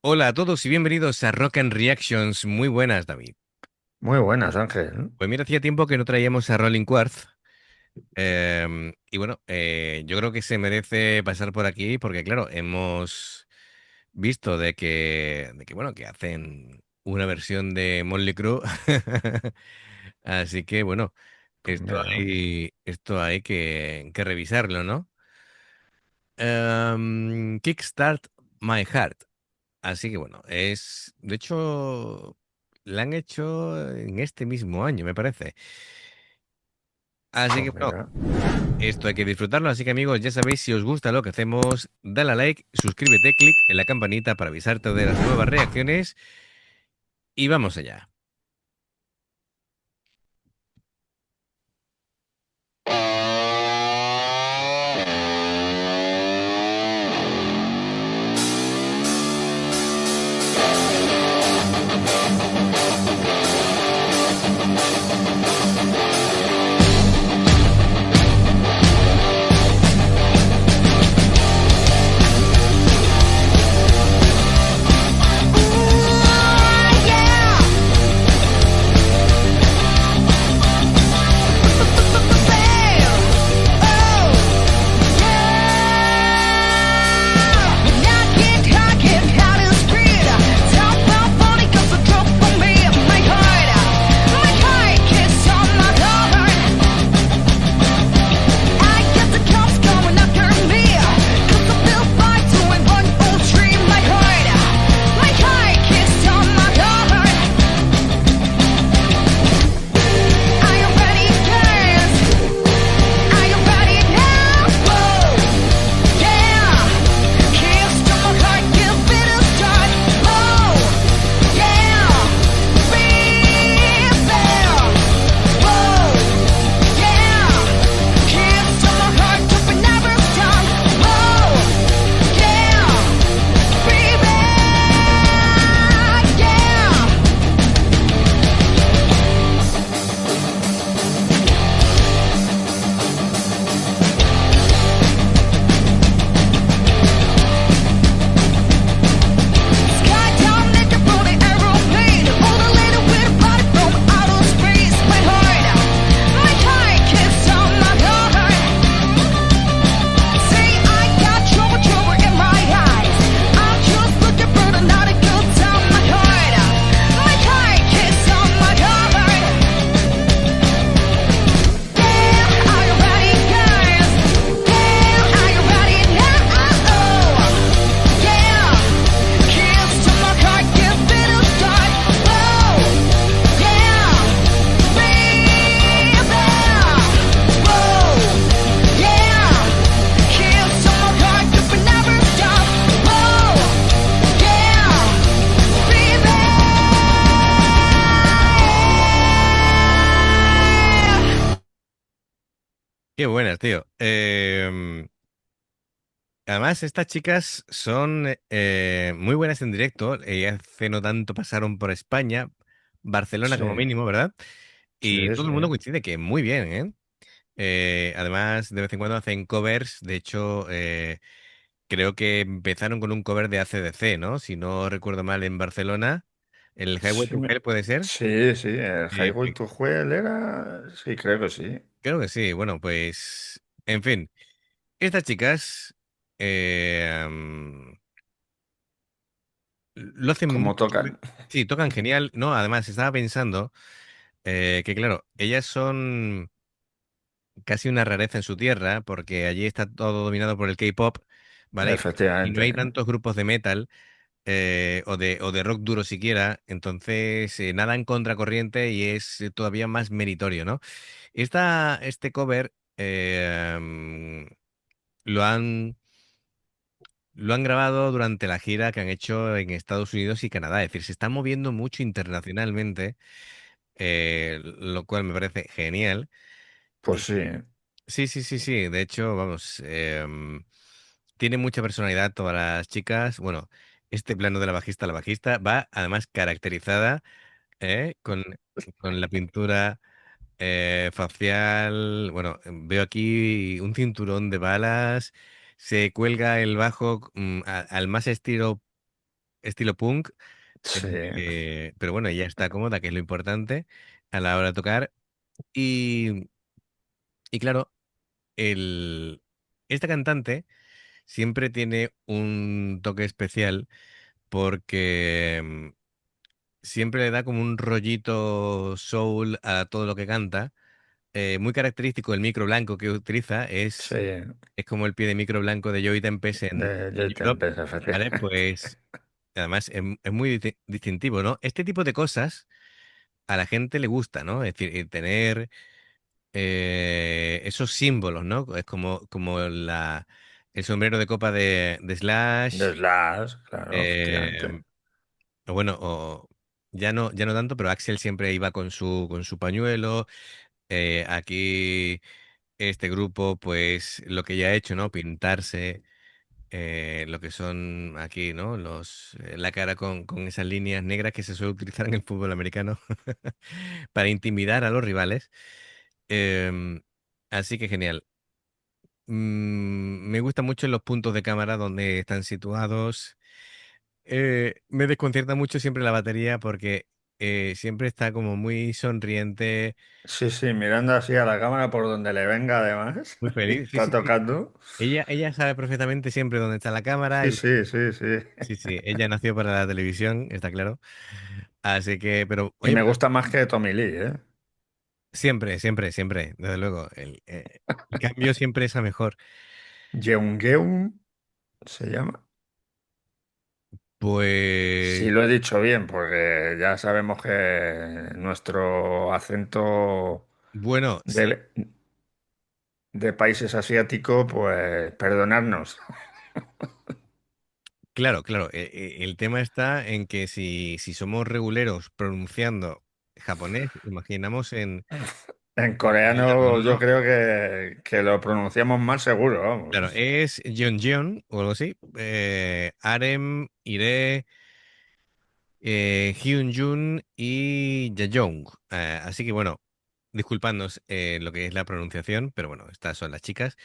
Hola a todos y bienvenidos a Rock and Reactions. Muy buenas, David. Muy buenas, Ángel. Pues mira, hacía tiempo que no traíamos a Rolling Quartz. Y bueno, yo creo que se merece pasar por aquí porque, claro, hemos visto de que bueno, que hacen una versión de Motley Crue. Así que, bueno, Pues mira, esto hay que revisarlo, ¿no? Kickstart My Heart. Así que bueno, de hecho, la han hecho en este mismo año, me parece. Así que pues bueno, mira. esto hay que disfrutarlo. Así que amigos, ya sabéis, si os gusta lo que hacemos, dale a like, suscríbete, clic en la campanita para avisarte de las nuevas reacciones y vamos allá. Qué buenas, tío. Además, estas chicas son muy buenas en directo. Hace no tanto pasaron por España, Barcelona como Sí, mínimo, ¿verdad? Y sí, todo el mundo sí. coincide que muy bien, ¿eh? Además, de vez en cuando hacen covers. De hecho, creo que empezaron con un cover de AC/DC, ¿no? Si no recuerdo mal, en Barcelona. El Highway Sí, to Hell puede ser. sí, el Highway Pues, to Hell era. Sí, creo que sí. creo que sí. Bueno, pues, en fin. Estas chicas lo hacen Como mucho. tocan. Sí, tocan genial. No, además, estaba pensando que, claro, ellas son casi una rareza en su tierra, porque allí está todo dominado por el K-pop, ¿vale? Y no Efectivamente. hay tantos grupos de metal o de rock duro siquiera, entonces nada en contracorriente y es todavía más meritorio, ¿no? Este cover lo han, lo han grabado durante la gira que han hecho en Estados Unidos y Canadá, es decir, se está moviendo mucho internacionalmente, lo cual me parece genial. Pues Y sí. sí, sí, sí, sí, de hecho, vamos, tiene mucha personalidad todas las chicas. Bueno, este plano de la bajista va además caracterizada con la pintura facial. Bueno, veo aquí un cinturón de balas, se cuelga el bajo al más estilo estilo punk, Sí, pero bueno, ella está cómoda, que es lo importante a la hora de tocar. Y, y claro, el, esta cantante siempre tiene un toque especial porque siempre le da como un rollito soul a todo lo que canta. Muy característico el micro blanco que utiliza sí, es como el pie de micro blanco de Joey Tempest en de Europe, Tempest, ¿vale? efectivamente. Pues además es muy distintivo, ¿no? Este tipo de cosas a la gente le gusta, ¿no? Es decir, tener esos símbolos, ¿no? Es como el sombrero de copa de De Slash, Slash, claro, eh, efectivamente. o bueno, ya no tanto, pero Axel siempre iba con su pañuelo. Aquí este grupo, pues lo que ya ha hecho, ¿no? Pintarse lo que son aquí, ¿no? La cara con esas líneas negras que se suele utilizar en el fútbol americano para intimidar a los rivales. Em, Así que genial. Me gustan mucho los puntos de cámara donde están situados. Me desconcierta mucho siempre la batería porque siempre está como muy sonriente, Sí, sí, mirando así a la cámara por donde le venga, además. muy Y feliz. Sí, está sí, sí. tocando. Ella sabe perfectamente siempre dónde está la cámara Sí, y sí, sí, sí. sí, sí, ella nació para la televisión, está claro. Así que, pero, Y oye, me pero gusta más que Tommy Lee, ¿eh? siempre, siempre, siempre, desde luego, el cambio siempre es a mejor. Jeongeum se llama. Si Pues, lo he dicho bien, porque ya sabemos que nuestro acento bueno, sí, de, de países asiáticos, pues perdonadnos. claro, claro, el tema está en que si somos reguleros pronunciando japonés, imaginamos En en coreano, coreano yo ¿no? creo que lo pronunciamos más seguro, Claro, vamos. es Jeonjeon o algo así, Arem, Ire, Hyunjun y Jaeyoung. Así que bueno, disculpadnos lo que es la pronunciación, pero bueno, estas son las chicas.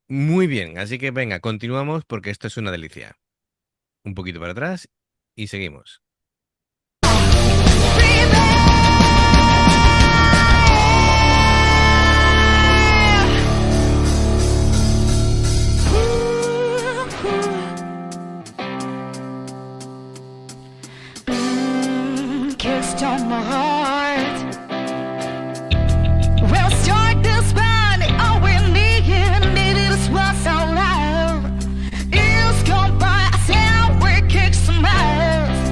Muy bien, así que venga, continuamos porque esto es una delicia. Un poquito para atrás y seguimos. Kissed on my heart. We'll start this band. All we need is what's our love. Years gone by, I said we kick some ass.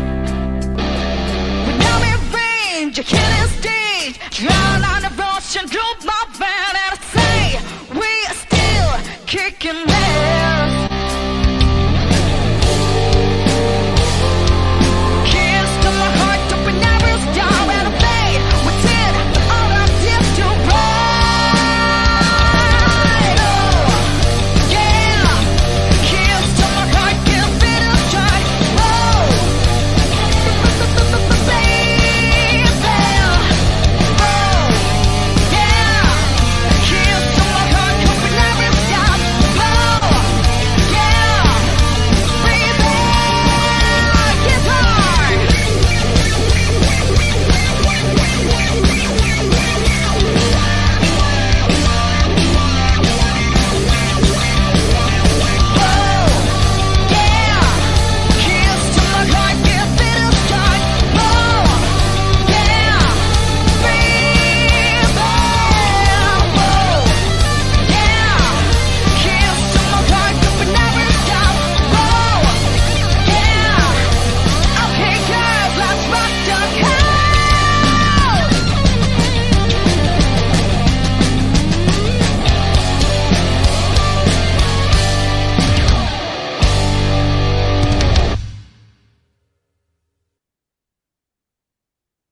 But now we range, you killing stage. Drown on the rush and drove my van. And I say, we are still kicking ass. Kissed on my heart, don't we never stop and fade. We did all our did to ride. Oh, yeah. Kissed on my heart, give it a try. Oh, baby. Oh, yeah. Kissed on my heart, don't we never stop. Oh, yeah. Baby, guitar.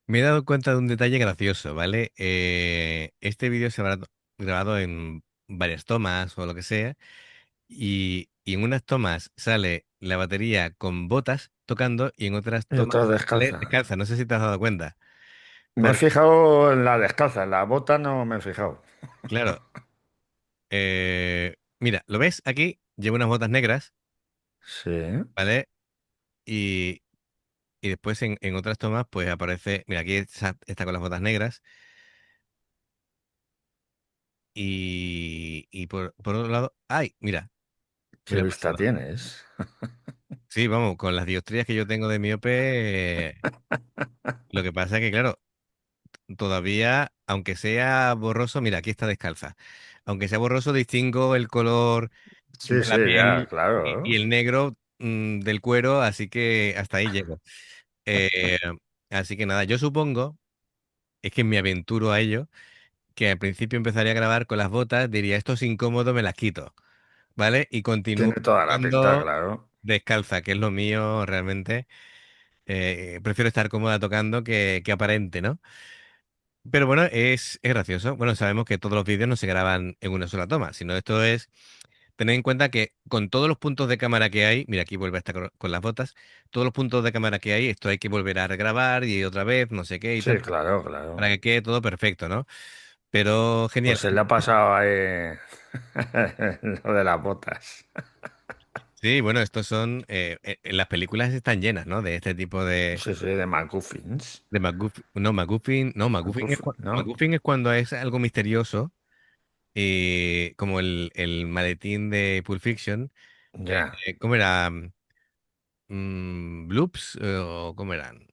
Me he dado cuenta de un detalle gracioso, ¿vale? Este vídeo se habrá grabado en varias tomas o lo que sea, y en unas tomas sale la batería con botas tocando y en otras Y tomas otra sale descalza. descalza. No sé si te has dado cuenta. Me he Porque, fijado en la descalza, en la bota no me he fijado. claro, mira, ¿lo ves aquí? Lleva unas botas negras, Sí. ¿vale? Y, y después en otras tomas, pues aparece, mira, aquí está con las botas negras. Y por otro lado, ¡ay! Mira, ¿qué ¿Qué le ha vista pasado? tienes? Sí, vamos, con las dioptrías que yo tengo de miope, lo que pasa es que, claro, todavía, aunque sea borroso, mira, aquí está descalza. Aunque sea borroso, distingo el color Sí, de sí, la ya, piel y claro. el negro del cuero, así que hasta ahí llego. Eh, así que nada, yo supongo, es que me aventuro a ello, que al principio empezaría a grabar con las botas, diría, esto es incómodo, me las quito, ¿vale? Y continúo Tiene toda la pinta, tocando claro. descalza, que es lo mío realmente. Prefiero estar cómoda tocando que aparente, ¿no? Pero bueno, es gracioso. Bueno, sabemos que todos los vídeos no se graban en una sola toma, sino esto es tener en cuenta que con todos los puntos de cámara que hay, mira, aquí vuelve a estar con las botas, todos los puntos de cámara que hay, esto hay que volver a regrabar y otra vez, no sé qué y tal, Sí, claro, para claro. que quede todo perfecto, ¿no? Pero Pues genial. se le ha pasado ahí lo de las botas. Sí, bueno, estos son, las películas están llenas, ¿no? De este tipo Sí, sí, de McGuffins. de MacGuffin. No, MacGuffin, no, McGuffin, ¿no? MacGuffin es cuando es algo misterioso, como el maletín de Pulp Fiction. Ya, ¿Cómo era? Bloops, o cómo eran.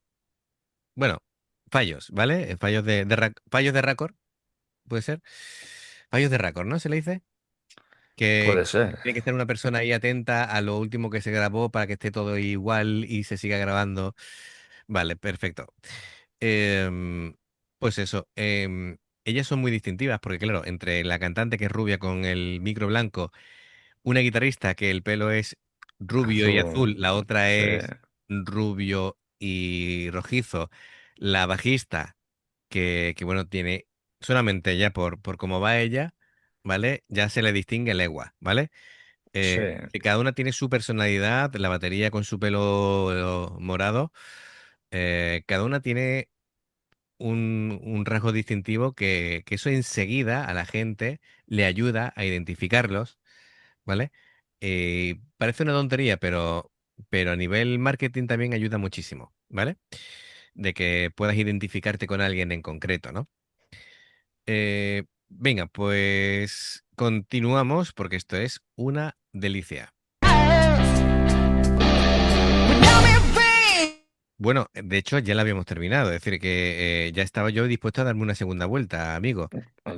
Bueno, fallos, ¿vale? Fallos fallos de récord, puede ser. Fallos de récord, ¿no? Se le dice. Que puede ser. tiene que estar una persona ahí atenta a lo último que se grabó para que esté todo igual y se siga grabando. Vale, perfecto. Em, pues eso. Ellas son muy distintivas porque, claro, entre la cantante que es rubia con el micro blanco, una guitarrista que el pelo es rubio y azul, Azul. la otra Sí, es rubio y rojizo, la bajista bueno, tiene solamente ya por cómo va ella, ¿vale? Ya se le distingue legua, ¿vale? sí, Que cada una tiene su personalidad, la batería con su pelo morado, cada una tiene un rasgo distintivo que eso enseguida a la gente le ayuda a identificarlos, ¿vale? Parece una tontería, pero a nivel marketing también ayuda muchísimo, ¿vale? De que puedas identificarte con alguien en concreto, ¿no? Venga, pues continuamos porque esto es una delicia. Bueno, de hecho ya la habíamos terminado, es decir, que ya estaba yo dispuesto a darme una segunda vuelta, amigo.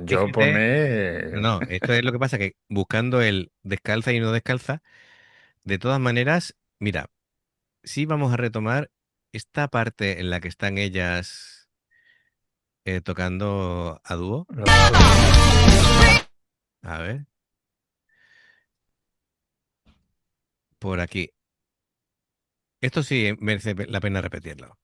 yo por mí, Fíjate, no, esto es lo que pasa, que buscando el descalza y no descalza, de todas maneras, mira, sí vamos a retomar esta parte en la que están ellas tocando a dúo. los dos. A ver, por aquí. Esto sí merece la pena repetirlo.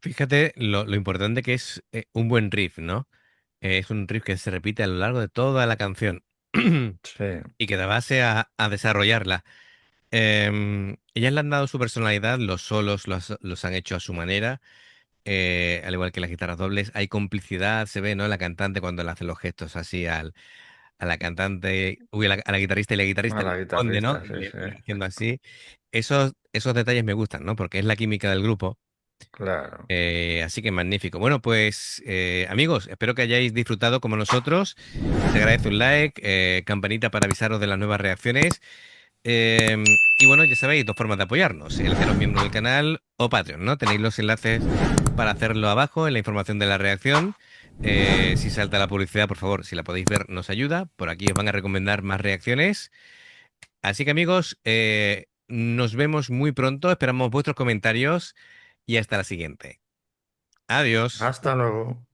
Fíjate lo importante que es un buen riff, ¿no? Es un riff que se repite a lo largo de toda la canción Sí, y que da base a desarrollarla. Ellas le han dado su personalidad, los solos los han hecho a su manera, al igual que las guitarras dobles. Hay complicidad, se ve, ¿no? La cantante cuando le hace los gestos así a la cantante, uy, a la guitarrista y la a guitarrista le la responde, ¿no? guitarrista, sí, sí. Le haciendo así. Esos detalles me gustan, ¿no? Porque es la química del grupo. claro. Así que magnífico. Bueno, pues amigos, espero que hayáis disfrutado como nosotros. Se agradece un like, campanita para avisaros de las nuevas reacciones. Y bueno, ya sabéis, dos formas de apoyarnos: el haceros miembro del canal o Patreon, ¿no? Tenéis los enlaces para hacerlo abajo en la información de la reacción. Si salta la publicidad, por favor, si la podéis ver, nos ayuda. Por aquí os van a recomendar más reacciones. Así que amigos, nos vemos muy pronto. Esperamos vuestros comentarios y hasta la siguiente. Adiós. Hasta luego.